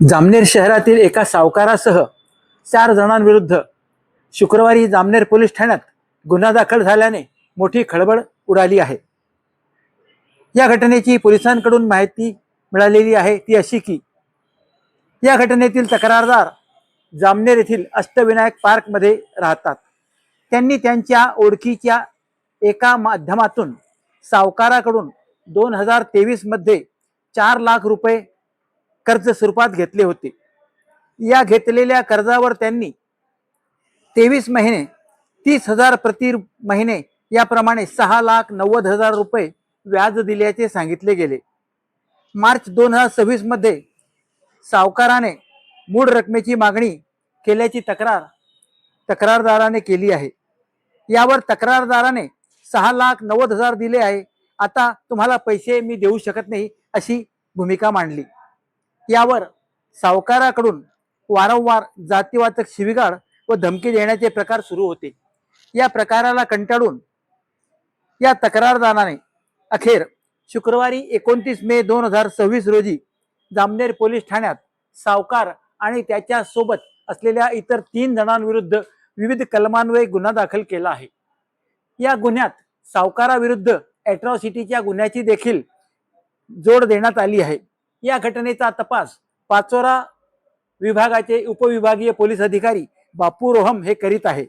जामनेर शहरातील एका सावकारासह 4 जणांविरुद्ध शुक्रवारी जामनेर पोलीस ठाण्यात गुन्हा दाखल झाल्याने मोठी खळबळ उडाली आहे। या घटनेची पोलिसांकडून माहिती मिळालेली आहे ती अशी की या घटनेतील तक्रारदार जामनेर येथील अष्टविनायक पार्क मध्ये राहतात। त्यांनी त्यांच्या ओळखीच्या एका माध्यमातून सावकाराकडून 2023 मध्ये 4 लाख रुपये कर्ज स्वरूपात घेतले होते। या घेतलेल्या कर्जावर त्यांनी 23 महिने 30,000 प्रति महिने याप्रमाणे 6,90,000 रुपये व्याज दिल्याचे सांगितले गेले। मार्च 2026 मध्ये सावकाराने मूळ रकमेची मागणी केल्याची तक्रारदाराने केली आहे। यावर तक्रारदाराने 6,90,000 दिले आहे, आता तुम्हाला पैसे मी देऊ शकत नाही अशी भूमिका मांडली। यावर सावकाराकडून वारंवार जातीवाचक शिवीगाळ व धमकी देण्याचे प्रकार सुरू होते। या प्रकाराला कंटाळून या तक्रारदाराने अखेर शुक्रवारी 29 मे 2026 रोजी जामनेर पोलीस ठाण्यात सावकार आणि त्याच्या सोबत असलेल्या इतर 3 जणांविरुद्ध विविध कलमान्वये गुन्हा दाखल केला आहे। या गुन्ह्यात सावकाराविरुद्ध ॲट्रॉसिटीच्या गुन्ह्याची देखील जोड देण्यात आली आहे। या घटनेचा तपास पाचोरा विभागाचे उपविभागीय पोलीस अधिकारी बापू रोहम हे करीत आहे।